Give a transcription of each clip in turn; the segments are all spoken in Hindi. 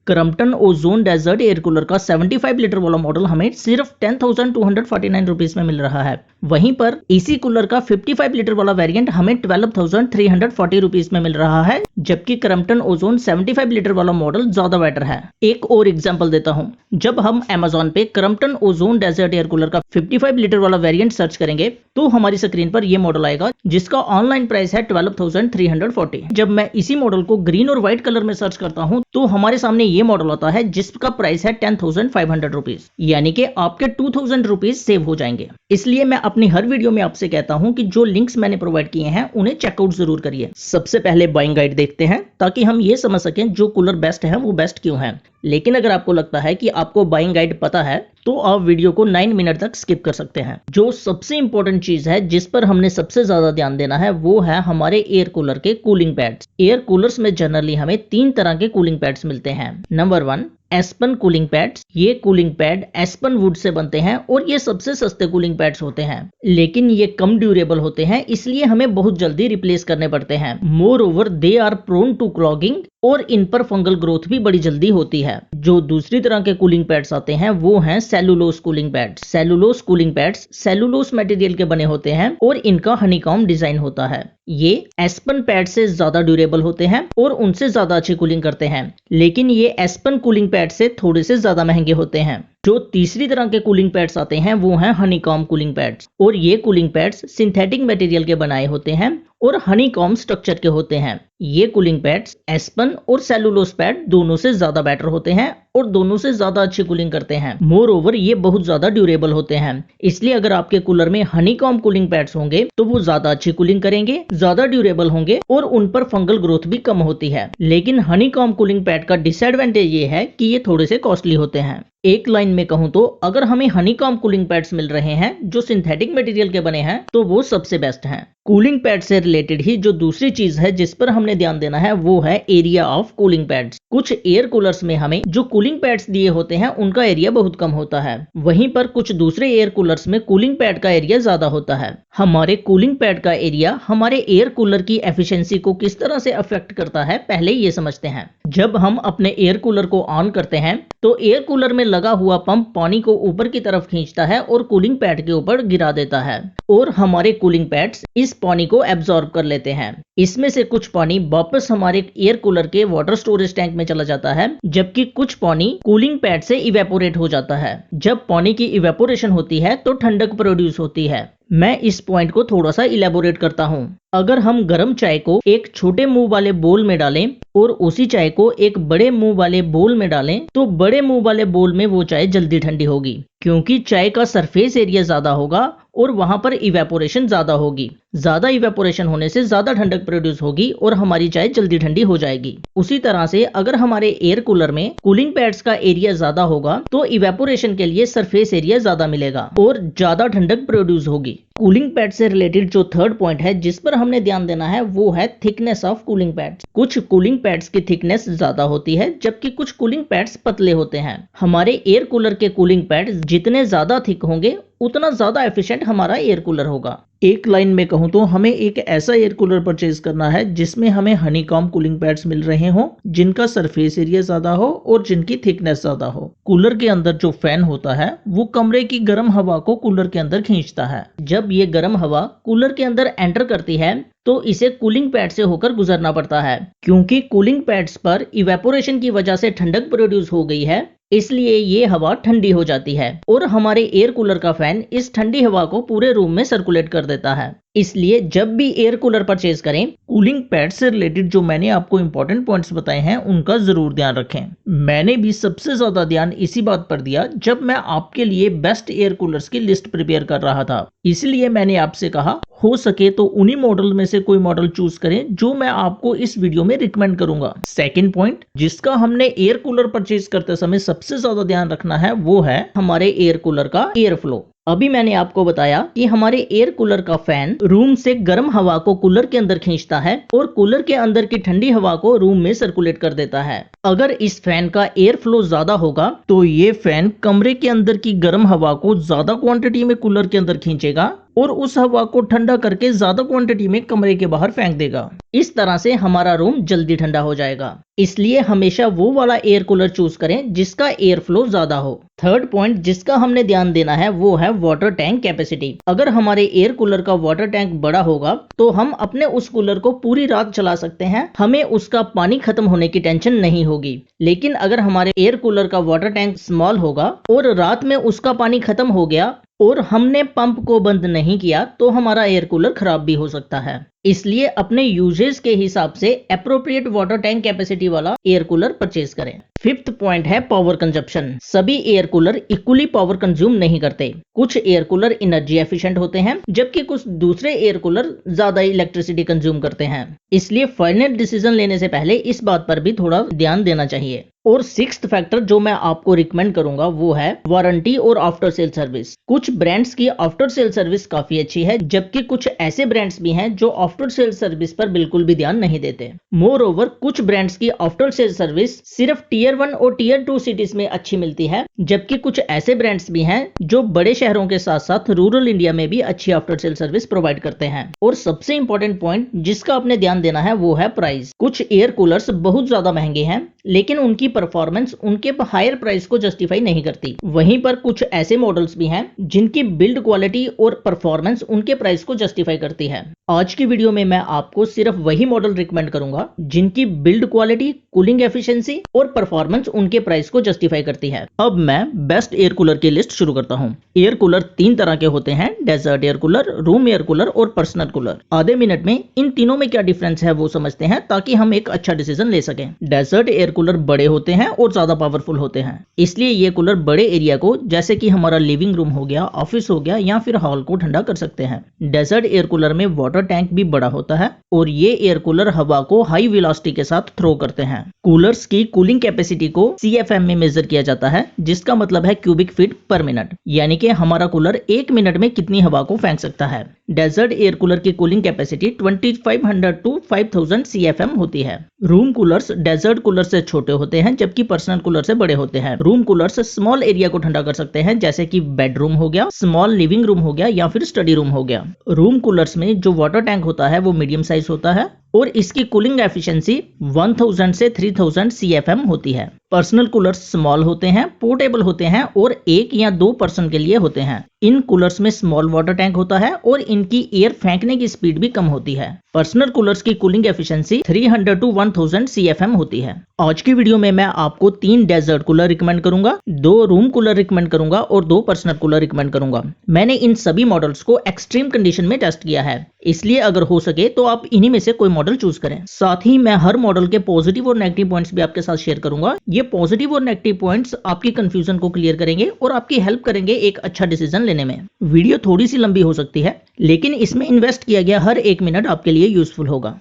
Crompton ozone desert air cooler का 75 लीटर वाला मॉडल हमें सिर्फ 10,249 रुपीज में मिल रहा है। वहीं पर एसी कूलर का 55 लीटर वाला वेरिएंट हमें 12,340 रुपीज में मिल रहा है, जबकि क्रम्पटन ओजोन 75 लीटर वाला मॉडल ज्यादा बेटर है। एक और एग्जांपल देता हूं, जब हम अमेजोन पे Crompton ozone desert air cooler का 55 लीटर वाला वेरिएंट सर्च करेंगे तो हमारी स्क्रीन पर यह मॉडल आएगा जिसका ऑनलाइन प्राइस है 12,340। जब मैं इसी मॉडल को ग्रीन और व्हाइट कलर में सर्च करता हूं तो हमारे सामने ये मॉडल आता है जिसका प्राइस है 10,500 रुपीज, यानी कि आपके 2,000 रुपीज सेव हो जाएंगे। इसलिए मैं अपनी हर वीडियो में आपसे कहता हूं कि जो लिंक्स मैंने प्रोवाइड किए हैं उन्हें चेकआउट जरूर करिए। सबसे पहले बाइंग गाइड देखते हैं ताकि हम ये समझ सकें जो कूलर बेस्ट है वो बेस्ट क्यों है। लेकिन अगर आपको लगता है कि आपको बाइंग गाइड पता है तो आप वीडियो को 9 मिनट तक स्किप कर सकते हैं। जो सबसे इंपॉर्टेंट चीज है जिस पर हमने सबसे ज्यादा ध्यान देना है वो है हमारे एयर कूलर के कूलिंग पैड्स। एयर कूलर्स में जनरली हमें 3 तरह के कूलिंग पैड्स मिलते हैं। Number 1, aspen cooling pads. ये कूलिंग पैड एस्पन वुड से बनते हैं और ये सबसे सस्ते कूलिंग पैड्स होते हैं, लेकिन ये कम ड्यूरेबल होते हैं, इसलिए हमें बहुत जल्दी रिप्लेस करने पड़ते हैं। Moreover they are prone to clogging और इन पर फंगल ग्रोथ भी बड़ी जल्दी होती है। जो दूसरी तरह के कूलिंग पैड्स आते हैं वो हैं cellulose cooling pads. Cellulose cooling pads cellulose material के बने होते हैं और इनका हनीकॉम्ब डिजाइन होता है। ये एस्पन पैड से ज्यादा ड्यूरेबल होते हैं और उनसे ज्यादा अच्छी कूलिंग करते हैं, लेकिन ये एस्पन कूलिंग पैड से थोड़े से ज्यादा महंगे होते हैं। जो तीसरी तरह के कूलिंग पैड्स आते हैं वो हैं हनीकॉम्ब कूलिंग पैड्स, और ये कूलिंग पैड्स सिंथेटिक मटेरियल के बनाए होते हैं और हनीकॉम्ब स्ट्रक्चर के होते हैं। ये कूलिंग पैड्स एस्पन और सेलुलोज पैड दोनों से ज्यादा बेटर होते हैं और दोनों से ज्यादा अच्छी कूलिंग करते हैं। मोर ओवर ये बहुत ज्यादा ड्यूरेबल होते हैं, इसलिए अगर आपके कूलर में हनीकॉम्ब कूलिंग पैड्स होंगे तो वो ज्यादा अच्छी कूलिंग करेंगे, ज्यादा ड्यूरेबल होंगे और उन पर फंगल ग्रोथ भी कम होती है। लेकिन हनीकॉम्ब कूलिंग पैड का डिसएडवांटेज ये है कि ये थोड़े से कॉस्टली होते हैं। एक लाइन में कहूं तो अगर हमें हनीकॉम्ब कूलिंग पैड्स मिल रहे हैं जो सिंथेटिक मटेरियल के बने हैं तो वो सबसे बेस्ट हैं। कूलिंग पैड से रिलेटेड ही जो दूसरी चीज है जिस पर हमने ध्यान देना है वो है एरिया ऑफ कूलिंग पैड्स। कुछ एयर कूलर्स में हमें जो कूलिंग पैड्स दिए होते हैं उनका एरिया बहुत कम होता है, वहीं पर कुछ दूसरे एयर कूलर्स में कूलिंग पैड का एरिया ज्यादा होता है। हमारे कूलिंग पैड का एरिया हमारे एयर कूलर की एफिशिएंसी को किस तरह से अफेक्ट करता है पहले ये समझते हैं। जब हम अपने एयर कूलर को ऑन करते हैं तो एयर कूलर में लगा हुआ पंप पानी को ऊपर की तरफ खींचता है और कूलिंग पैड के ऊपर गिरा देता है और हमारे कूलिंग पैड्स इस पानी को एब्जॉर्ब कर लेते हैं। इसमें से कुछ पानी वापस हमारे एयर कूलर के वाटर स्टोरेज टैंक में चला जाता है, जबकि कुछ पानी कूलिंग पैड से इवेपोरेट हो जाता है। जब पानी की इवेपोरेशन होती है तो ठंडक प्रोड्यूस होती है। मैं इस पॉइंट को थोड़ा सा इलेबोरेट करता हूँ। अगर हम गर्म चाय को एक छोटे मुंह वाले बोल में डालें और उसी चाय को एक बड़े मुंह वाले बोल में डालें तो बड़े मुंह वाले बोल में वो चाय जल्दी ठंडी होगी, क्योंकि चाय का सरफेस एरिया ज्यादा होगा और वहां पर इवेपोरेशन ज्यादा होगी। ज्यादा इवेपोरेशन होने से ज्यादा ठंडक प्रोड्यूस होगी और हमारी चाय जल्दी ठंडी हो जाएगी। उसी तरह से अगर हमारे एयर कूलर में कूलिंग पैड्स का एरिया ज्यादा होगा तो इवेपोरेशन के लिए सरफेस एरिया ज्यादा मिलेगा और ज्यादा ठंडक प्रोड्यूस होगी। कूलिंग पैड से रिलेटेड जो थर्ड पॉइंट है जिस पर हमने ध्यान देना है वो है थिकनेस ऑफ कूलिंग पैड्स। कुछ कूलिंग पैड्स की थिकनेस ज्यादा होती है जबकि कुछ कूलिंग पैड्स पतले होते हैं। हमारे एयर कूलर के कूलिंग पैड्स जितने ज्यादा थिक होंगे उतना ज्यादा एफिशिएंट हमारा एयर कूलर होगा। एक लाइन में कहूं तो हमें एक ऐसा एयर कूलर परचेज करना है जिसमें हमें हनीकॉम्ब कूलिंग पैड्स मिल रहे हों, जिनका सरफेस एरिया ज्यादा हो और जिनकी थिकनेस ज्यादा हो। कूलर के अंदर जो फैन होता है वो कमरे की गर्म हवा को कूलर के अंदर खींचता है। जब ये गर्म हवा कूलर के अंदर एंटर करती है तो इसे कूलिंग पैड से होकर गुजरना पड़ता है। क्योंकि कूलिंग पैड्स पर इवेपोरेशन की वजह से ठंडक प्रोड्यूस हो गई है, इसलिए ये हवा ठंडी हो जाती है और हमारे एयर कूलर का फैन इस ठंडी हवा को पूरे रूम में सर्कुलेट कर देता है। इसलिए जब भी एयर कूलर परचेज करें, कूलिंग पैड से रिलेटेड जो मैंने आपको इंपॉर्टेंट पॉइंट्स बताए हैं उनका जरूर ध्यान रखें। मैंने भी सबसे ज्यादा ध्यान इसी बात पर दिया जब मैं आपके लिए बेस्ट एयर कूलर्स की लिस्ट प्रिपेयर कर रहा था। इसलिए मैंने आपसे कहा हो सके तो उन्हीं मॉडल में से कोई मॉडल चूज करें जो मैं आपको इस वीडियो में रिकमेंड करूंगा। सेकंड पॉइंट जिसका हमने एयर कूलर परचेज करते समय सबसे ज्यादा ध्यान रखना है वो है हमारे एयर कूलर का एयर फ्लो। अभी मैंने आपको बताया कि हमारे एयर कूलर का फैन रूम से गर्म हवा को कूलर के अंदर खींचता है और कूलर के अंदर की ठंडी हवा को रूम में सर्कुलेट कर देता है। अगर इस फैन का एयर फ्लो ज्यादा होगा तो ये फैन कमरे के अंदर की गर्म हवा को ज्यादा क्वांटिटी में कूलर के अंदर खींचेगा, और उस हवा को ठंडा करके ज्यादा क्वांटिटी में कमरे के बाहर फेंक देगा। इस तरह से हमारा रूम जल्दी ठंडा हो जाएगा। इसलिए हमेशा वो वाला एयर कूलर चूज करें जिसका एयर फ्लो ज्यादा हो। थर्ड पॉइंट जिसका हमने ध्यान देना है वो है वाटर टैंक कैपेसिटी। अगर हमारे एयर कूलर का वाटर टैंक बड़ा होगा तो हम अपने उस कूलर को पूरी रात चला सकते हैं, हमें उसका पानी खत्म होने की टेंशन नहीं होगी। लेकिन अगर हमारे एयर कूलर का वाटर टैंक स्मॉल होगा और रात में उसका पानी खत्म हो गया और हमने पंप को बंद नहीं किया तो हमारा एयर कूलर खराब भी हो सकता है। इसलिए अपने यूजेज के हिसाब से एप्रोप्रिएट वाटर टैंक कैपेसिटी वाला एयर कूलर परचेज करें। फिफ्थ पॉइंट है पावर कंजप्शन। सभी air cooler equally power consume नहीं करते। कुछ एयर कूलर एनर्जी एफिशिएंट होते हैं जबकि कुछ दूसरे एयर कूलर ज्यादा इलेक्ट्रिसिटी कंज्यूम करते हैं। इसलिए फाइनल डिसीजन लेने से पहले इस बात पर भी थोड़ा ध्यान देना चाहिए। और सिक्स्थ फैक्टर जो मैं आपको रिकमेंड करूंगा वो है वारंटी और आफ्टर सेल सर्विस। कुछ ब्रांड्स की आफ्टर सेल सर्विस काफी अच्छी है जबकि कुछ ऐसे ब्रांड्स भी हैं जो आफ्टर सेल सर्विस पर बिल्कुल भी ध्यान नहीं देते। मोर ओवर कुछ ब्रांड्स की आफ्टर सेल सर्विस सिर्फ टीयर 1 और टीयर 2 सिटीज में अच्छी मिलती है जबकि कुछ ऐसे ब्रांड्स भी हैं जो बड़े शहरों के साथ साथ रूरल इंडिया में भी अच्छी आफ्टर सेल सर्विस प्रोवाइड करते हैं। और सबसे इंपॉर्टेंट पॉइंट जिसका आपने ध्यान देना है वो है प्राइस। कुछ एयर कूलर्स बहुत ज्यादा महंगे हैं लेकिन उनकी परफॉर्मेंस उनके हायर प्राइस को जस्टिफाई नहीं करती। वहीं पर कुछ ऐसे मॉडल्स भी हैं जिनकी बिल्ड क्वालिटी और परफॉर्मेंस उनके प्राइस को जस्टिफाई करती है। आज की वीडियो में मैं आपको सिर्फ वही मॉडल रिकमेंड करूंगा जिनकी बिल्ड क्वालिटी, कूलिंग एफिशिएंसी और परफॉर्मेंस उनके प्राइस को जस्टिफाई करती है। अब मैं बेस्ट एयर कूलर की लिस्ट शुरू करता हूं। एयर कूलर 3 तरह के होते हैं, desert air cooler, room air cooler और पर्सनल कूलर। आधे मिनट में इन तीनों में क्या डिफरेंस है वो समझते हैं ताकि हम एक अच्छा डिसीजन ले सकें। डेजर्ट एयर कूलर बड़े होते हैं और ज्यादा पावरफुल होते हैं, इसलिए ये कूलर बड़े एरिया को जैसे कि हमारा लिविंग रूम हो गया, ऑफिस हो गया या फिर हॉल को ठंडा कर सकते हैं। डेजर्ट एयर कूलर में वाटर टैंक भी बड़ा होता है और ये एयर कूलर हवा को हाई वेलोसिटी के साथ थ्रो करते हैं। कूलर्स की कूलिंग कैपेसिटी को CFM में मेजर किया जाता है जिसका मतलब है क्यूबिक फीट पर मिनट, यानी कि हमारा कूलर 1 मिनट में कितनी हवा को फेंक सकता है। डेजर्ट एयर कूलर की कूलिंग कैपेसिटी 2500 टू 5000 CFM होती है। रूम कूलर्स डेजर्ट कूलर से छोटे होते हैं जबकि पर्सनल कूलर से बड़े होते हैं। रूम कूलर्स स्मॉल एरिया को ठंडा कर सकते हैं जैसे कि बेडरूम हो गया, स्मॉल लिविंग रूम हो गया या फिर स्टडी रूम हो गया। रूम कूलर्स में जो वाटर टैंक होता है वो मीडियम साइज होता है और इसकी कूलिंग एफिशिएंसी 1000 से 3000 CFM होती है। पर्सनल कूलर्स स्मॉल होते हैं, पोर्टेबल होते हैं और 1 या 2 पर्सन के लिए होते हैं। इन कूलर्स में स्मॉल वाटर टैंक होता है और इनकी एयर फेंकने की स्पीड भी कम होती है। पर्सनल कूलर्स की कूलिंग एफिशिएंसी 300 टू 1000 CFM होती है। आज की वीडियो में मैं आपको 3 डेजर्ट कूलर रिकमेंड करूंगा, 2 रूम कूलर रिकमेंड करूंगा और 2 पर्सनल कूलर रिकमेंड करूंगा। मैंने इन सभी मॉडल्स को एक्सट्रीम कंडीशन में टेस्ट किया है, इसलिए अगर हो सके तो आप इन्हीं में से कोई मॉडल चूज करें। साथ ही मैं हर मॉडल के पॉजिटिव और नेगेटिव पॉइंट्स भी आपके साथ शेयर करूंगा। ये पॉजिटिव और नेगेटिव पॉइंट्स आपकी कंफ्यूजन को क्लियर करेंगे और आपकी हेल्प करेंगे एक अच्छा डिसीजन लेने में। वीडियो थोड़ी सी लंबी हो सकती है लेकिन इसमें इन्वेस्ट किया गया हर 1 मिनट आपके लिए यूजफुल होगा।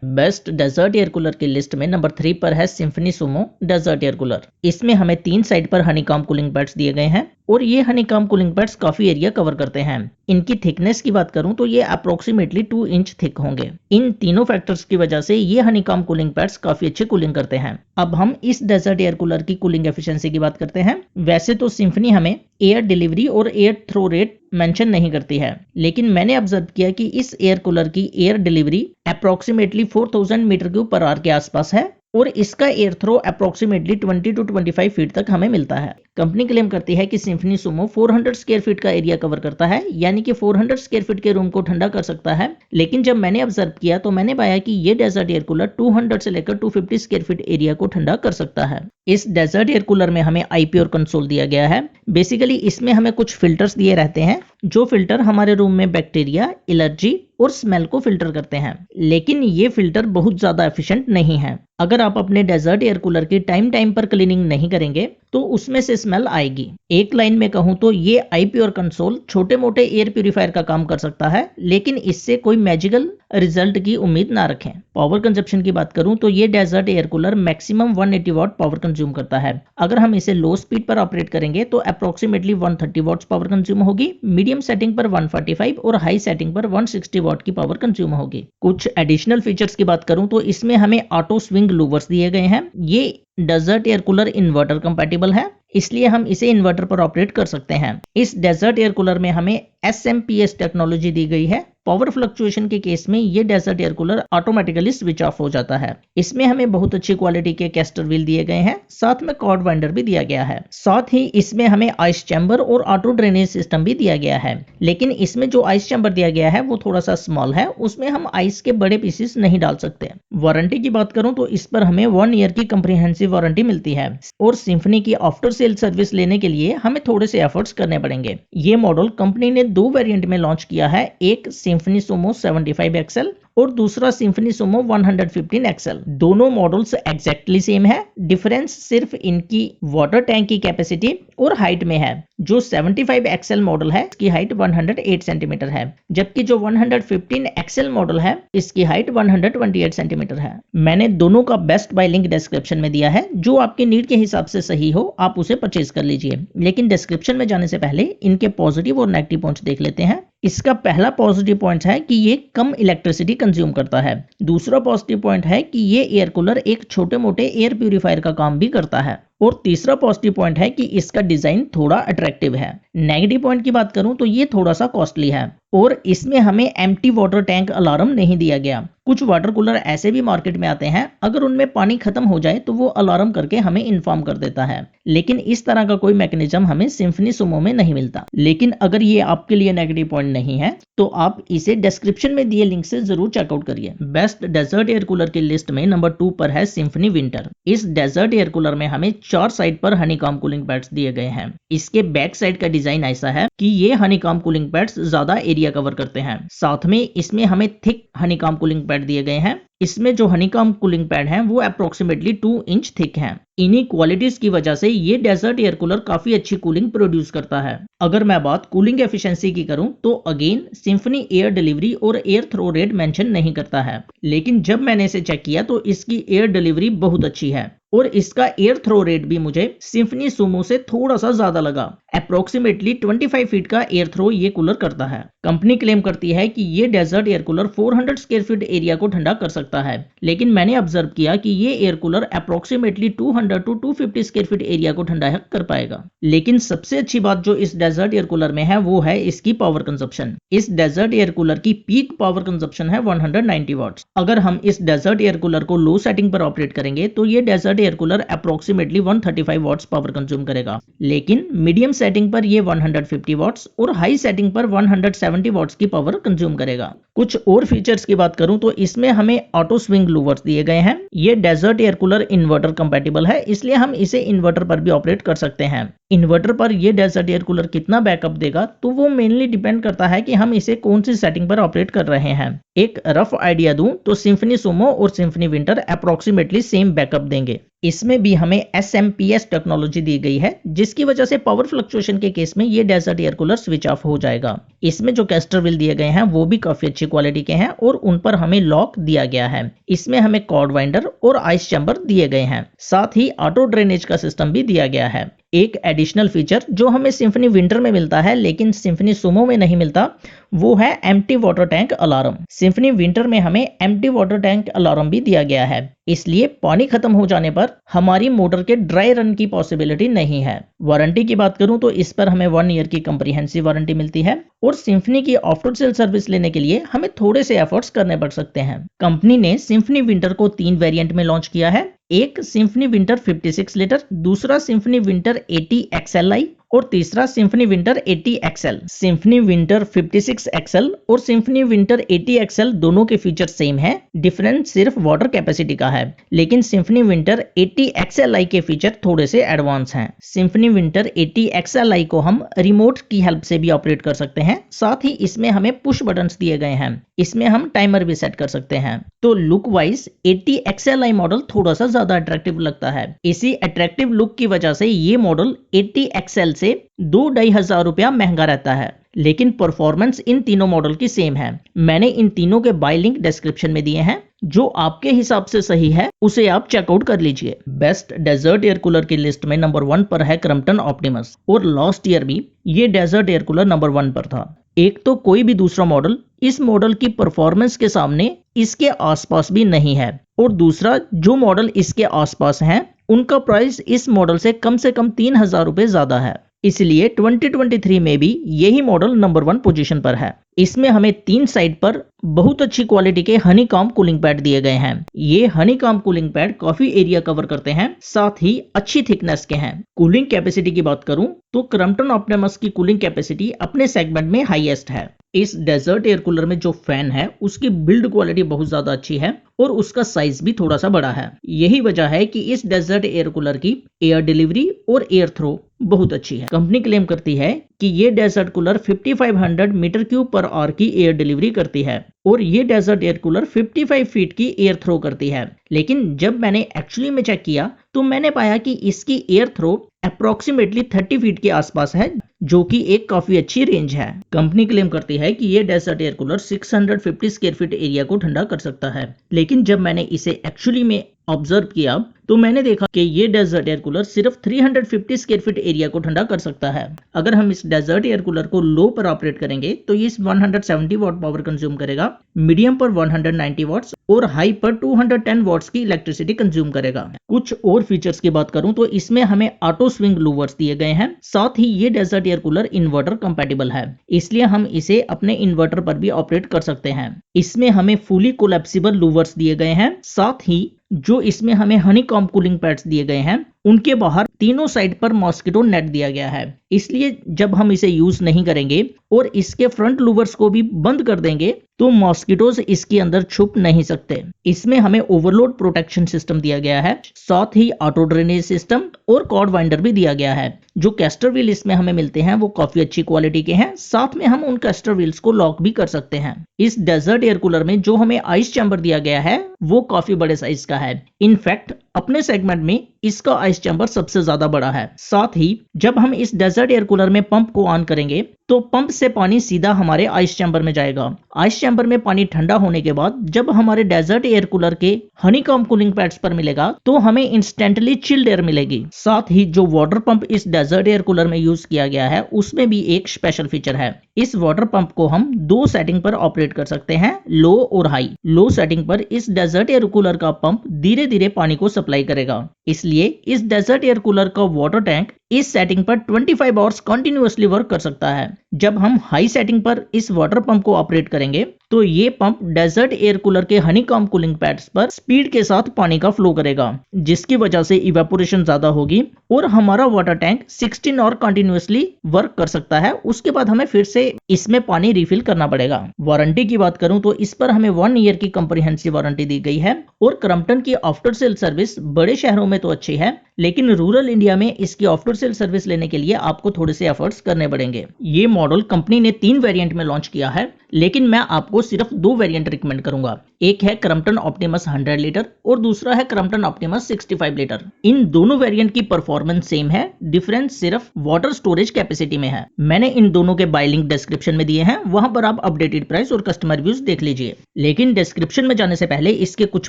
बेस्ट डेजर्ट एयर कूलर की लिस्ट में नंबर 3 पर है Symphony Sumo desert air cooler. इसमें हमें 3 साइड पर हनीकॉम कूलिंग पैड्स दिए गए हैं और ये हनीकॉम कूलिंग पैड्स काफी एरिया कवर करते हैं। इनकी थिकनेस की बात करूं तो ये अप्रोक्सीमेटली 2 इंच थिक होंगे। इन तीनों फैक्टर्स की वजह से ये हनीकॉम कूलिंग पैड्स काफी अच्छी कूलिंग करते हैं। अब हम इस डेजर्ट एयर कूलर की कूलिंग एफिशिएंसी की बात करते हैं। वैसे तो सिम्फनी हमें एयर डिलीवरी और एयर थ्रो रेट मेंशन नहीं करती है, लेकिन मैंने ऑब्जर्व किया कि इस एयर कूलर की air delivery approximately 4000 metre cube per hour के आसपास है और इसका air throw approximately 20 to 25 feet तक हमें मिलता है। कंपनी क्लेम करती है कि सिम्फनी सुमो 400 स्क्वायर फीट का एरिया कवर करता है, यानी कि 400 स्क्वायर फीट के रूम को ठंडा कर सकता है। लेकिन जब मैंने ऑब्जर्व किया तो मैंने पाया कि ये डेजर्ट एयर कूलर 200 से लेकर 250 स्क्वायर फीट एरिया को ठंडा कर सकता है। इस डेजर्ट एयर कूलर में हमें IP और कंसोल दिया गया है। बेसिकली इसमें हमें कुछ फिल्टर्स दिए रहते हैं जो फिल्टर हमारे रूम में बैक्टीरिया, एलर्जी और स्मेल को फिल्टर करते हैं, लेकिन ये फिल्टर बहुत ज्यादा एफिशिएंट नहीं है। अगर आप अपने डेजर्ट एयर कूलर की टाइम पर क्लीनिंग नहीं करेंगे तो उसमें से स्मेल आएगी। एक लाइन में कहूं तो ये IP और कंसोल छोटे मोटे एयर प्यूरिफायर का काम कर सकता है, लेकिन इससे कोई मैजिकल रिजल्ट की उम्मीद ना रखें। पावर कंजप्शन की बात करूं तो ये desert air cooler maximum 180 watt power consume करता है। अगर हम इसे लो स्पीड पर ऑपरेट करेंगे तो अप्रोक्सीमेटली 130 वाट्स पावर कंज्यूम होगी, मीडियम सेटिंग पर 145 और हाई सेटिंग पर 160 वाट की पावर कंज्यूम होगी। कुछ एडिशनल फीचर्स की बात करूं तो इसमें हमें ऑटो स्विंग लूवर्स दिए गए हैं। ये desert air cooler inverter compatible है, इसलिए हम इसे इन्वर्टर पर ऑपरेट कर सकते हैं। इस डेजर्ट एयर कूलर में हमें SMP टेक्नोलॉजी दी गई है। पावर फ्लक्चुएशन के केस में ये desert air cooler automatically switch off हो जाता है। इसमें हमें बहुत अच्छी क्वालिटी के कैस्टर व्हील दिए गए हैं, साथ में कॉर्ड वाइंडर भी दिया गया है। साथ ही इसमें हमें आइस चैम्बर और ऑटो ड्रेनेज सिस्टम भी दिया गया है, लेकिन इसमें जो आइस चैम्बर दिया गया है वो थोड़ा सा स्मॉल है, उसमें हम आइस के बड़े पीसेस नहीं डाल सकते। वारंटी की बात करूं तो इस पर हमें 1 ईयर की कंप्रिहेंसिव वारंटी मिलती है और सिम्फनी की आफ्टर सेल सर्विस लेने के लिए हमें थोड़े से एफर्ट्स करने पड़ेंगे। ये मॉडल कंपनी ने 2 वेरिएंट में लॉन्च किया है, एक सिम्फनी सुमो 75 एक्सएल और दूसरा सिम्फनी सुमो 115 एक्सएल। दोनों मॉडल्स एग्जैक्टली सेम है, डिफरेंस सिर्फ इनकी वाटर टैंक की कैपेसिटी और हाइट में है। जो 75 एक्सएल मॉडल है इसकी हाइट 108 सेंटीमीटर है, जबकि जो 115 एक्सएल मॉडल है इसकी हाइट 128 सेंटीमीटर है। मैंने दोनों का बेस्ट बाय लिंक डिस्क्रिप्शन में दिया है, जो आपके नीड के हिसाब से सही हो आप उसे परचेज कर लीजिए। लेकिन डिस्क्रिप्शन में जाने से पहले इनके पॉजिटिव और नेगेटिव पॉइंट्स देख लेते हैं। इसका पहला पॉजिटिव पॉइंट है कि ये कम इलेक्ट्रिसिटी कंज्यूम करता है। दूसरा पॉजिटिव पॉइंट है कि ये एयर कूलर एक छोटे मोटे एयर प्यूरिफायर का काम भी करता है। और तीसरा पॉजिटिव पॉइंट है कि इसका डिजाइन थोड़ा अट्रैक्टिव है। नेगेटिव पॉइंट की बात करूं तो ये थोड़ा सा कॉस्टली है और इसमें हमें एम्प्टी वाटर टैंक अलार्म नहीं दिया गया। कुछ वाटर कूलर ऐसे भी मार्केट में आते हैं, अगर उनमें पानी खत्म हो जाए तो वो अलार्म करके हमें इन्फॉर्म कर देता है, लेकिन इस तरह का कोई मैकेनिज्म हमें सिम्फनी सुमो में नहीं मिलता। लेकिन अगर ये आपके लिए नेगेटिव पॉइंट नहीं है तो आप इसे डिस्क्रिप्शन में दिए लिंक से जरूर चेकआउट करिए। बेस्ट डेजर्ट एयर कूलर की लिस्ट में नंबर 2 पर है सिम्फनी विंटर। इस डेजर्ट एयर कूलर में हमें 4 साइड पर हनीकॉम कूलिंग पैड्स दिए गए हैं। इसके बैक साइड का डिजाइन ऐसा है कि ये हनीकॉम कूलिंग पैड्स ज्यादा एरिया कवर करते हैं। साथ में इसमें हमें थिक हनीकॉम कूलिंग पैड दिए गए हैं। इसमें जो हनीकॉम कूलिंग पैड हैं वो अप्रोक्सीमेटली 2 इंच थिक हैं। इन्हीं क्वालिटीज की वजह से ये डेजर्ट एयर कूलर काफी अच्छी कूलिंग प्रोड्यूस करता है। अगर मैं बात कूलिंग एफिशिएंसी की करूं तो अगेन सिम्फनी एयर डिलीवरी और एयर थ्रो रेट मेंशन नहीं करता है, लेकिन जब मैंने इसे चेक किया तो इसकी एयर डिलीवरी बहुत अच्छी है और इसका एयर थ्रो रेट भी मुझे सिम्फनी सुमो से थोड़ा सा ज्यादा लगा। अप्रोक्सीमेटली 25 फीट का एयर थ्रो ये कूलर करता है। कंपनी क्लेम करती है कि ये desert air cooler 400 square feet area को ठंडा कर सकता है, लेकिन मैंने ऑब्जर्व किया कि ये air cooler approximately 200 to 250 square feet area को ठंडा कर पाएगा। लेकिन सबसे अच्छी बात जो इस डेजर्ट एयर कूलर में है वो है इसकी पावर कंजप्शन। इस डेजर्ट एयर कूलर की पीक पावर कंजप्शन है 190 वाट्स। अगर हम इस डेजर्ट एयर कूलर को लो सेटिंग पर ऑपरेट करेंगे तो ये desert air cooler approximately 135 watts power consume करेगा, लेकिन मीडियम सेटिंग पर ये 150 वाट्स और हाई सेटिंग पर 170 वाट्स की पावर कंज्यूम करेगा। कुछ और फीचर्स की बात करूं तो इसमें हमें ऑटो स्विंग लूवर्स दिए गए हैं। ये desert air cooler inverter compatible है, इसलिए हम इसे इन्वर्टर पर भी ऑपरेट कर सकते हैं। इन्वर्टर पर ये डेजर्ट एयर कूलर कितना बैकअप देगा तो वो मेनली डिपेंड करता है कि हम इसे कौन सी सेटिंग पर ऑपरेट कर रहे हैं। एक रफ आइडिया दूं तो सिम्फनी सुमो और symphony winter approximately same backup देंगे। इसमें भी हमें SMPS टेक्नोलॉजी दी गई है, जिसकी वजह से पावर फ्लक्चुएशन के केस में ये desert air cooler switch off हो जाएगा। इसमें जो कैस्टर व्हील दिए गए हैं वो भी काफी अच्छी क्वालिटी के हैं और उन पर हमें लॉक दिया गया है। इसमें हमें कॉर्ड वाइंडर और आइस चैम्बर दिए गए हैं, साथ ही ऑटो ड्रेनेज का सिस्टम भी दिया गया है। एक एडिशनल फीचर जो हमें सिम्फनी विंटर में मिलता है लेकिन सिम्फनी सुमो में नहीं मिलता, वो है empty water tank alarm. Symphony winter में हमें एम्प्टी वाटर टैंक अलार्म भी दिया गया है, इसलिए पानी खत्म हो जाने पर हमारी मोटर के ड्राई रन की पॉसिबिलिटी नहीं है। वारंटी की बात करूं तो इस पर हमें 1 ईयर की कंप्रिहेंसिव वारंटी मिलती है और सिम्फनी की आफ्टर सेल सर्विस लेने के लिए हमें थोड़े से एफर्ट्स करने पड़ सकते हैं। कंपनी ने सिम्फनी विंटर को 3 वेरिएंट में लॉन्च किया है। एक सिम्फनी विंटर 56 लीटर, दूसरा सिम्फनी विंटर 80 XLI और तीसरा symphony winter 80 XL। Symphony winter 56 XL और सिम्फनी विंटर 80 XL दोनों के फीचर सेम है, डिफरेंस सिर्फ वाटर कैपेसिटी का है, लेकिन सिम्फनी विंटर 80 XLI के फीचर थोड़े से एडवांस हैं। सिम्फनी विंटर 80 XLI को हम रिमोट की हेल्प से भी ऑपरेट कर सकते हैं, साथ ही इसमें हमें पुश बटन्स दिए गए हैं। इसमें हम टाइमर भी सेट कर सकते हैं। तो लुक वाइज 80 XLI मॉडल थोड़ा सा ज्यादा अट्रैक्टिव लगता है। इसी अट्रैक्टिव लुक की वजह से ये मॉडल 80 XL से 2-2.5 हजार रुपया महंगा रहता है, लेकिन परफॉर्मेंस इन तीनों मॉडल की सेम है। मैंने इन तीनों के बाय लिंक डिस्क्रिप्शन में दिए हैं, जो आपके हिसाब से सही है उसे आप चेकआउट कर लीजिए। बेस्ट डेजर्ट एयर कूलर की लिस्ट में नंबर 1 पर है क्रम्पटन ऑप्टिमस और लास्ट ईयर भी ये डेजर्ट एयर कूलर नंबर 1 पर था। एक तो कोई भी दूसरा मॉडल इस मॉडल की परफॉर्मेंस के सामने इसके आसपास भी नहीं है, और दूसरा जो मॉडल इसके आसपास हैं उनका प्राइस इस मॉडल से कम 3,000 रुपए ज्यादा है। इसलिए 2023 में भी यही मॉडल नंबर 1 पोजीशन पर है। इसमें हमें 3 साइड पर बहुत अच्छी क्वालिटी के हनीकॉम्ब कूलिंग पैड दिए गए हैं। ये हनीकॉम्ब कूलिंग पैड काफी एरिया कवर करते हैं, साथ ही अच्छी थिकनेस के हैं। कूलिंग कैपेसिटी की बात करूं तो क्रम्पटन ऑप्टिमस की कूलिंग कैपेसिटी अपने सेगमेंट में हाईएस्ट है। इस डेजर्ट एयर कूलर में जो फैन है उसकी बिल्ड क्वालिटी बहुत ज्यादा अच्छी है और उसका साइज भी थोड़ा सा बड़ा है। यही वजह है कि इस डेजर्ट एयर कूलर की एयर डिलीवरी और एयर थ्रो बहुत अच्छी है। कंपनी क्लेम करती है कि ये desert cooler 5500 metre cube per hour की एयर डिलीवरी करती है और ये डेजर्ट एयर कूलर 55 फीट की एयर थ्रो करती है। लेकिन जब मैंने एक्चुअली में चेक किया तो मैंने पाया कि इसकी एयर थ्रो अप्रोक्सीमेटली 30 फीट के आसपास है, जो कि एक काफी अच्छी रेंज है। कंपनी क्लेम करती है कि ये desert air cooler 650 square feet area को ठंडा कर सकता है। लेकिन जब मैंने इसे एक्चुअली में ऑब्जर्व किया तो मैंने देखा कि ये डेजर्ट एयर कूलर सिर्फ 350 स्क्वायर फीट एरिया को ठंडा कर सकता है। अगर हम इस डेजर्ट एयर कूलर को लो पर ऑपरेट करेंगे तो ये 170 वाट पावर कंज्यूम करेगा, मीडियम पर 190 वाट्स और हाई पर 210 वाट्स की इलेक्ट्रिसिटी कंज्यूम करेगा। कुछ और फीचर्स की बात करूं तो इसमें हमें ऑटो स्विंग लूवर्स दिए गए हैं। साथ ही ये desert air cooler inverter compatible है, इसलिए हम इसे अपने इन्वर्टर पर भी ऑपरेट कर सकते हैं। इसमें हमें फुली कोलैप्सिबल लूवर्स दिए गए हैं। साथ ही जो इसमें हमें हनीकॉम्ब कूलिंग पैड्स दिए गए हैं उनके बाहर तीनों साइड पर मॉस्किटो नेट दिया गया है। इसलिए जब हम इसे यूज नहीं करेंगे और इसके फ्रंट लूवर्स को भी बंद कर देंगे तो मॉस्किटोज इसके अंदर छुप नहीं सकते। इसमें हमें ओवरलोड प्रोटेक्शन सिस्टम दिया गया है, साथ ही ऑटो ड्रेनेज सिस्टम और कॉर्ड वाइंडर भी दिया गया है। जो कैस्टर व्हील इसमें हमें मिलते हैं वो काफी अच्छी क्वालिटी के हैं, साथ में हम उन कैस्टर व्हील्स को लॉक भी कर सकते हैं। इस डेजर्ट एयर कूलर में जो हमें आइस चैम्बर दिया गया है वो काफी बड़े साइज का है। इनफैक्ट अपने सेगमेंट में इसका आइस चैम्बर सबसे ज्यादा बड़ा है। साथ ही जब हम इस डेजर्ट एयर कूलर में पंप को ऑन करेंगे तो पंप से पानी सीधा हमारे आइस चैम्बर में जाएगा। आइस चैम्बर में पानी ठंडा होने के बाद जब हमारे डेजर्ट एयर कूलर के हनीकॉम्ब कूलिंग पैड्स पर मिलेगा तो हमें इंस्टेंटली चिल्ड एयर मिलेगी। साथ ही जो वाटर पंप इस डेजर्ट एयर कूलर में यूज किया गया है उसमें भी एक स्पेशल फीचर है। इस वाटर पंप को हम 2 सेटिंग पर ऑपरेट कर सकते हैं, लो और हाई। लो सेटिंग पर इस डेजर्ट एयर कूलर का पंप धीरे धीरे पानी को सप्लाई करेगा, इसलिए इस डेजर्ट एयर कूलर का वाटर टैंक इस सेटिंग पर 25 आवर्स कंटिन्यूअसली वर्क कर सकता है। जब हम हाई सेटिंग पर इस वाटर पंप को ऑपरेट करेंगे तो ये पंप डेजर्ट एयर कूलर के हनीकॉम्ब कूलिंग पैड्स पर स्पीड के साथ पानी का फ्लो करेगा, जिसकी वजह से इवेपोरेशन ज्यादा होगी और हमारा water tank 16 hour continuously work कर सकता है। उसके बाद हमें फिर से इसमें पानी रिफिल करना पड़ेगा। वारंटी की बात करूं तो इस पर हमें 1 ईयर की कंप्रिहेंसिव वारंटी दी गई है और क्रम्पटन की आफ्टर सेल सर्विस बड़े शहरों में तो अच्छी है, लेकिन रूरल इंडिया में इसकी आफ्टर सेल सर्विस लेने के लिए आपको थोड़े से एफर्ट्स करने पड़ेंगे। ये मॉडल कंपनी ने 3 वेरिएंट में लॉन्च किया है, लेकिन मैं आपको सिर्फ 2 वेरिएंट रिकमेंड करूंगा। एक है क्रम्पटन ऑप्टिमस 100 लीटर और दूसरा है क्रम्पटन ऑप्टिमस 65 लीटर। इन दोनों वेरिएंट की परफॉर्मेंस सेम है, डिफरेंस सिर्फ वाटर स्टोरेज कैपेसिटी में है। मैंने इन दोनों के बाय लिंक डिस्क्रिप्शन में दिए हैं, वहां पर आप अपडेटेड प्राइस और कस्टमर रिव्यूज देख लीजिए। लेकिन डिस्क्रिप्शन में जाने से पहले इसके कुछ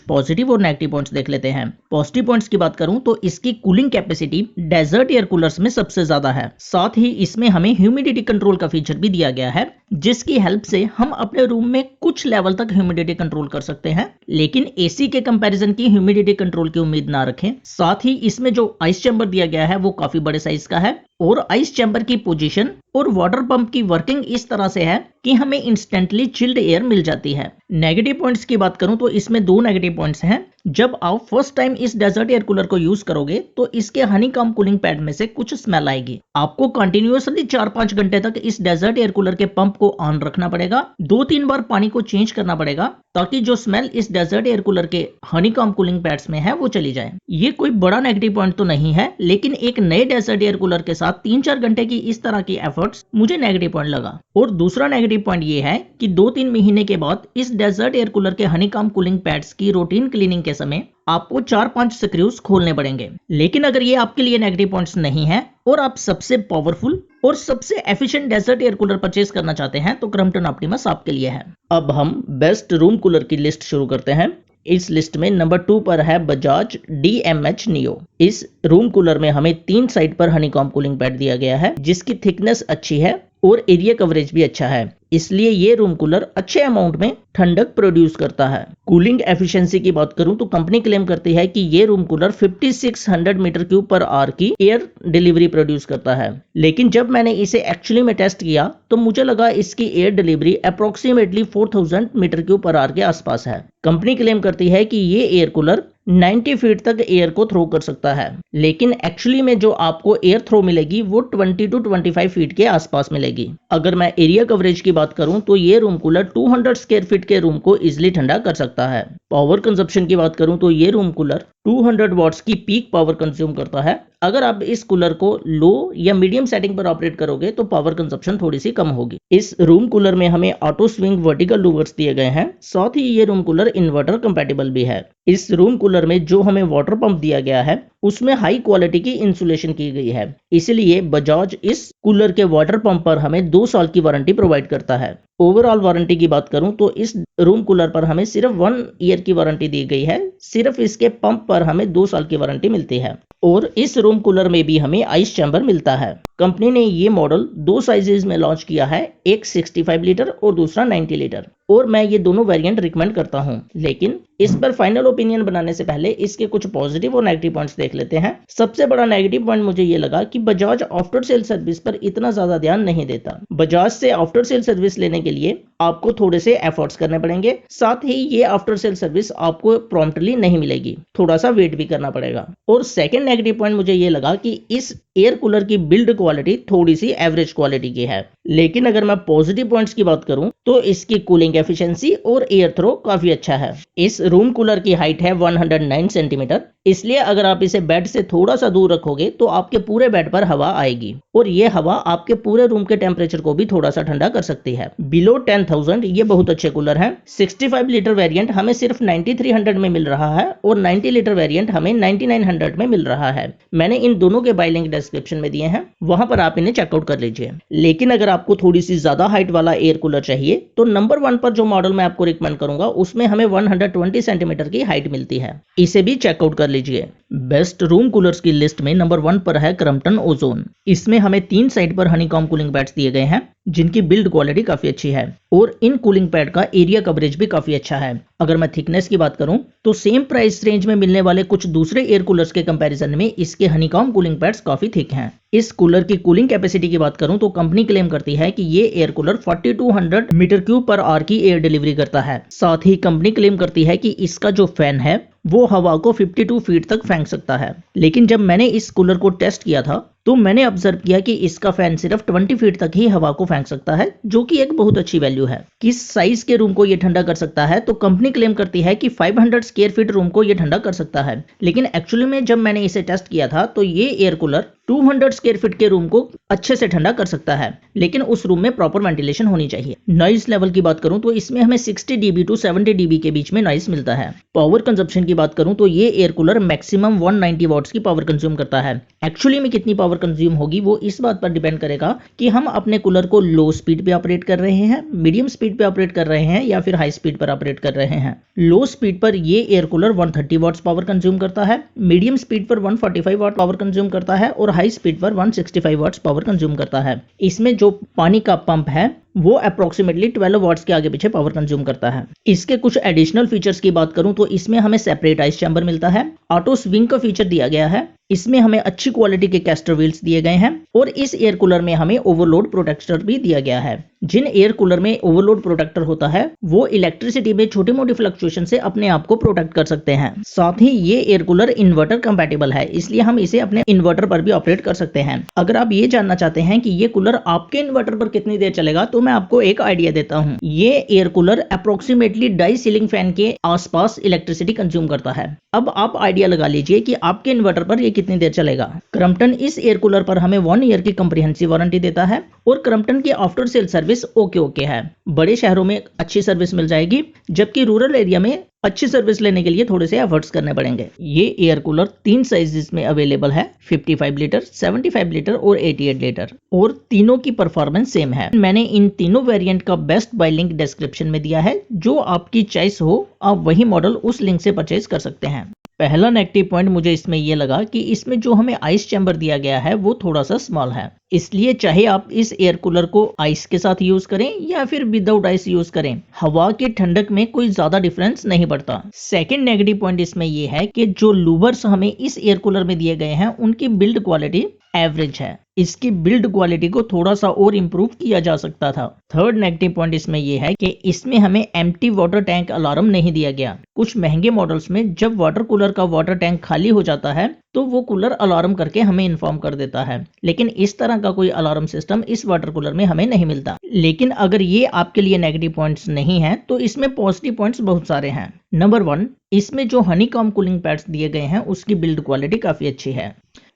पॉजिटिव और नेगेटिव पॉइंट्स देख लेते हैं। पॉजिटिव पॉइंट्स की बात करूं तो इसकी cooling capacity desert air coolers में सबसे ज्यादा है। साथ ही इसमें हमें ह्यूमिडिटी कंट्रोल का फीचर भी दिया गया है, जिसकी हेल्प से हम अपने रूम में कुछ लेवल तक ह्यूमिडिटी कंट्रोल कर सकते हैं, लेकिन एसी के कंपैरिजन की ह्यूमिडिटी कंट्रोल की उम्मीद ना रखें। साथ ही इसमें जो आइस चैम्बर दिया गया है वो काफी बड़े साइज का है और आइस चैम्बर की पोजीशन और वाटर पंप की वर्किंग इस तरह से है कि हमें इंस्टेंटली चिल्ड एयर मिल जाती है। नेगेटिव पॉइंट्स की बात करूं तो इसमें 2 नेगेटिव पॉइंट्स हैं। जब आप फर्स्ट टाइम इस डेजर्ट एयर कूलर को यूज करोगे तो इसके हनीकॉम्ब कूलिंग पैड में से कुछ स्मेल आएगी। आपको कंटिन्यूअसली 4-5 घंटे तक इस डेजर्ट एयर कूलर के पंप को ऑन रखना पड़ेगा, 2-3 बार पानी को चेंज करना पड़ेगा ताकि जो स्मेल इस डेजर्ट एयर कूलर के हनीकॉम्ब कूलिंग पैड्स में है वो चली जाए। ये कोई बड़ा नेगेटिव पॉइंट तो नहीं है, लेकिन एक नए डेजर्ट एयर कूलर के साथ 3-4 घंटे की इस तरह की एफर्ट्स मुझे नेगेटिव पॉइंट लगा। और दूसरा नेगेटिव पॉइंट ये है कि 2-3 महीने के बाद इस डेजर्ट एयर कूलर के हनीकॉम्ब कूलिंग पैड्स की रूटीन क्लीनिंग के समय आपको 4-5 स्क्रूज खोलने पड़ेंगे। लेकिन अगर ये आपके लिए नेगेटिव पॉइंट्स नहीं है और आप सबसे पावरफुल और सबसे efficient desert air cooler purchase करना चाहते हैं तो क्रम्पटन ऑप्टिमस आपके लिए है। अब हम बेस्ट रूम कूलर की लिस्ट शुरू करते हैं। इस लिस्ट में नंबर 2 पर है बजाज DMH नियो। इस रूम कूलर में हमें 3 साइड पर हनीकॉम्ब कूलिंग पैड दिया गया है, जिसकी थिकनेस अच्छी है और एरिया कवरेज भी अच्छा है, इसलिए ये रूम कूलर अच्छे अमाउंट में ठंडक प्रोड्यूस करता है। कूलिंग एफिशिएंसी की बात करूं तो कंपनी क्लेम करती है कि ये room cooler 5600 metre cube per hour की एयर डिलीवरी प्रोड्यूस करता है, लेकिन जब मैंने इसे एक्चुअली में टेस्ट किया तो मुझे लगा इसकी air delivery approximately 4000 metre cube per hour के आसपास है। कंपनी क्लेम करती है कि ये एयर कूलर 90 फीट तक एयर को थ्रो कर सकता है, लेकिन एक्चुअली में जो आपको एयर थ्रो मिलेगी वो 20 टू 25 फीट के आसपास मिलेगी। अगर मैं एरिया कवरेज की बात करूं तो ये रूम कूलर 200 स्क्वायर फीट के रूम को इजिली ठंडा कर सकता है। पावर कंजप्शन की बात करूं तो ये रूम कूलर 200 वॉट्स की पीक पावर कंज्यूम करता है। अगर आप इस कूलर को लो या मीडियम सेटिंग पर ऑपरेट करोगे तो पावर कंजप्शन थोड़ी सी कम होगी। इस रूम कूलर में हमें ऑटो स्विंग वर्टिकल लूवर्स दिए गए हैं, साथ ही ये रूम कूलर इन्वर्टर कंपैटिबल भी है। इस रूम कूलर में जो हमें वाटर पंप दिया गया है उसमें हाई क्वालिटी की इंसुलेशन की गई है, इसलिए बजाज इस कूलर के वाटर पंप पर हमें 2 साल की वारंटी प्रोवाइड करता है। ओवरऑल वारंटी की बात करूं तो इस रूम कूलर पर हमें सिर्फ 1 ईयर की वारंटी दी गई है, सिर्फ इसके पंप पर हमें 2 साल की वारंटी मिलती है। और इस रूम कूलर में भी हमें आइस चैम्बर मिलता है। कंपनी ने ये मॉडल 2 साइजेस में लॉन्च किया है, एक 65 लीटर और दूसरा 90 लीटर, और मैं ये दोनों वेरिएंट रिकमेंड करता हूं। लेकिन इस पर फाइनल ओपिनियन बनाने से पहले इसके कुछ पॉजिटिव और नेगेटिव पॉइंट्स देख लेते हैं। सबसे बड़ा नेगेटिव पॉइंट मुझे ये लगा कि बजाज आफ्टर सेल सर्विस पर इतना ज्यादा ध्यान नहीं देता। बजाज से आफ्टर सेल सर्विस लेने के लिए आपको थोड़े से एफर्ट्स करने पड़ेंगे, साथ ही ये आफ्टर सेल सर्विस आपको प्रॉम्प्टली नहीं मिलेगी, थोड़ा सा वेट भी करना पड़ेगा। और सेकंड नेगेटिव पॉइंट मुझे ये लगा कि इस एयर कूलर की बिल्ड क्वालिटी थोड़ी सी एवरेज क्वालिटी की है। लेकिन अगर मैं पॉजिटिव पॉइंट्स की बात करूं तो इसकी कूलिंग एफिशिएंसी और एयर थ्रो काफी अच्छा है। इस रूम कूलर की हाइट है 109 सेंटीमीटर, इसलिए अगर आप इसे बेड से थोड़ा सा दूर रखोगे तो आपके पूरे बेड पर हवा आएगी और ये हवा आपके पूरे रूम के टेम्परेचर को भी थोड़ा सा ठंडा कर सकती है। बिलो 10,000 ये बहुत अच्छे कूलर हैं। 65 लीटर वेरिएंट हमें सिर्फ 9300 में मिल रहा है और 90 लीटर वेरिएंट हमें 9900 में मिल रहा है। मैंने इन दोनों के बाय लिंक डिस्क्रिप्शन में दिए हैं, वहां पर आप इन्हें चेकआउट कर लीजिए। लेकिन अगर आपको थोड़ी सी ज्यादा हाइट वाला एयर कूलर चाहिए तो नंबर 1 पर जो मॉडल मैं आपको रिकमेंड करूंगा उसमें हमें 120 सेंटीमीटर की हाइट मिलती है, इसे भी चेकआउट कर लीजिए। बेस्ट रूम कूलर्स की लिस्ट में नंबर 1 पर है क्रम्पटन ओजोन। इसमें हमें 3 साइड पर हनीकॉम कूलिंग पैड्स दिए गए हैं जिनकी बिल्ड क्वालिटी काफी अच्छी है और इन कूलिंग पैड का एरिया कवरेज भी काफी अच्छा है। अगर मैं थिकनेस की बात करूं तो सेम प्राइस रेंज में मिलने वाले कुछ दूसरे एयर कूलर्स के कंपैरिजन में इसके हनीकॉम कूलिंग पैड्स काफी थिक हैं। इस कूलर की कूलिंग कैपेसिटी की बात करूं तो कंपनी क्लेम करती है कि ये air cooler 4200 metre cube per hour की एयर डिलीवरी करता है। साथ ही कंपनी क्लेम करती है कि इसका जो फैन है वो हवा को 52 फीट तक फेंक सकता है। लेकिन जब मैंने इस कूलर को टेस्ट किया था तो मैंने ऑब्जर्व किया कि इसका फैन सिर्फ 20 फीट तक ही हवा को फेंक सकता है, जो कि एक बहुत अच्छी वैल्यू है। किस साइज के रूम को ये ठंडा कर सकता है तो कंपनी क्लेम करती है कि 500 स्क्वायर फीट रूम को ये ठंडा कर सकता है। लेकिन एक्चुअली में जब मैंने इसे टेस्ट किया था तो ये एयर कूलर 200 स्क्वायर फीट के रूम को अच्छे से ठंडा कर सकता है, लेकिन उस रूम में प्रॉपर वेंटिलेशन होनी चाहिए। नॉइज लेवल की बात करूं तो इसमें हमें 60 dB टू 70 dB के बीच में नॉइज मिलता है। पावर कंजप्शन की बात करूं तो ये एयर कूलर मैक्सिमम 190 वॉट्स की पावर कंज्यूम करता है। एक्चुअली में कितनी पावर कंज्यूम होगी वो इस बात पर डिपेंड करेगा कि हम अपने कूलर को लो स्पीड पे ऑपरेट कर रहे हैं, मीडियम स्पीड पे ऑपरेट कर रहे हैं या फिर हाई स्पीड पर ऑपरेट कर रहे हैं। लो स्पीड पर ये air cooler 130 watts power consume करता है, मीडियम स्पीड पर 145 वॉट पावर कंज्यूम करता है और हाई स्पीड पर 165 वॉट्स पावर कंज्यूम करता है। इसमें जो पानी का पंप है वो अप्रोक्सीमेटली 12 वॉट्स के आगे पीछे पावर कंज्यूम करता है। इसके कुछ एडिशनल फीचर्स की बात करूं तो इसमें हमें सेपरेट आइस चैम्बर मिलता है, ऑटो स्विंग का फीचर दिया गया है, इसमें हमें अच्छी क्वालिटी के कैस्टर व्हील्स दिए गए हैं और इस एयर कूलर में हमें ओवरलोड प्रोटेक्टर भी दिया गया है। जिन एयर कूलर में ओवरलोड प्रोटेक्टर होता है वो इलेक्ट्रिसिटी में छोटी मोटी फ्लक्चुएशन से अपने आप को प्रोटेक्ट कर सकते हैं। साथ ही ये एयर कूलर इन्वर्टर कंपैटिबल है, इसलिए हम इसे अपने इन्वर्टर पर भी ऑपरेट कर सकते हैं। अगर आप ये जानना चाहते हैं कि ये कूलर आपके इन्वर्टर पर कितनी देर चलेगा तो मैं आपको एक आइडिया देता हूं। ये एयर कूलर अप्रोक्सीमेटली डाई सीलिंग फैन के आसपास इलेक्ट्रिसिटी कंज्यूम करता है। अब आप आइडिया लगा लीजिए कि आपके इन्वर्टर पर ये कितनी देर चलेगा। क्रम्पटन इस एयर कूलर पर हमें 1 ईयर की कंप्रिहेंसिव वारंटी देता है और क्रम्पटन की आफ्टर सेल सर्विस ओके है। बड़े शहरों में अच्छी सर्विस मिल जाएगी, जबकि रूरल एरिया में अच्छी सर्विस लेने के लिए थोड़े से एफर्ट्स करने पड़ेंगे। ये एयर कूलर 3 साइजेस में अवेलेबल है, 55 लीटर, 75 लीटर और 88 लीटर, और तीनों की परफॉर्मेंस सेम है। मैंने इन तीनों वेरिएंट का बेस्ट बाय लिंक डिस्क्रिप्शन में दिया है, जो आपकी चॉइस हो आप वही मॉडल उस लिंक से परचेज कर सकते हैं। पहला नेगेटिव पॉइंट मुझे इसमें ये लगा कि इसमें जो हमें आइस चैम्बर दिया गया है वो थोड़ा सा स्मॉल है, इसलिए चाहे आप इस एयर कूलर को आइस के साथ यूज करें या फिर विदाउट आइस यूज करें, हवा की ठंडक में कोई ज्यादा डिफरेंस नहीं पड़ता। सेकंड नेगेटिव पॉइंट इसमें ये है कि जो लूवर्स हमें इस एयर कूलर में दिए गए हैं उनकी बिल्ड क्वालिटी एवरेज है, इसकी बिल्ड क्वालिटी को थोड़ा सा और इम्प्रूव किया जा सकता था। थर्ड नेगेटिव पॉइंट इसमें यह है कि इसमें हमें एम्प्टी वाटर टैंक अलार्म नहीं दिया गया। कुछ महंगे मॉडल्स में जब वाटर कूलर का वाटर टैंक खाली हो जाता है तो वो कूलर अलार्म करके हमें इन्फॉर्म कर देता है, लेकिन इस तरह का कोई अलार्म सिस्टम इस वाटर कूलर में हमें नहीं मिलता। लेकिन अगर ये आपके लिए नेगेटिव पॉइंट्स नहीं है तो इसमें पॉजिटिव पॉइंट्स बहुत सारे हैं। नंबर 1, इसमें जो हनीकॉम्ब कूलिंग पैड्स दिए गए हैं उसकी बिल्ड क्वालिटी काफी अच्छी है।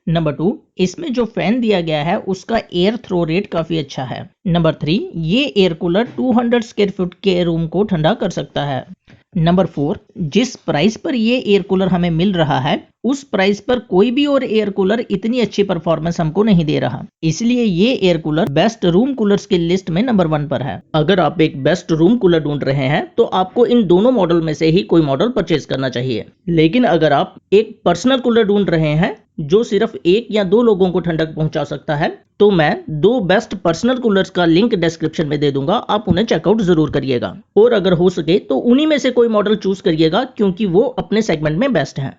नंबर 2, इसमें जो फैन दिया गया है उसका एयर थ्रो रेट काफी अच्छा है। नंबर 3, ये एयर कूलर 200 स्क्वायर फुट के रूम को ठंडा कर सकता है। नंबर 4, जिस प्राइस पर ये एयर कूलर हमें मिल रहा है उस प्राइस पर कोई भी और एयर कूलर इतनी अच्छी परफॉर्मेंस हमको नहीं दे रहा, इसलिए ये air cooler best room coolers की लिस्ट में नंबर 1 पर है। अगर आप एक बेस्ट रूम कूलर ढूंढ रहे हैं तो आपको इन दोनों मॉडल में से ही कोई मॉडल परचेज करना चाहिए। लेकिन अगर आप एक पर्सनल कूलर ढूंढ रहे हैं जो सिर्फ 1 या 2 लोगों को ठंडक पहुंचा सकता है, तो मैं 2 बेस्ट पर्सनल कूलर्स का लिंक डिस्क्रिप्शन में दे दूंगा, आप उन्हें चेकआउट जरूर करिएगा। और अगर हो सके तो उन्हीं में से कोई मॉडल चूज करिएगा क्योंकि वो अपने सेगमेंट में बेस्ट हैं।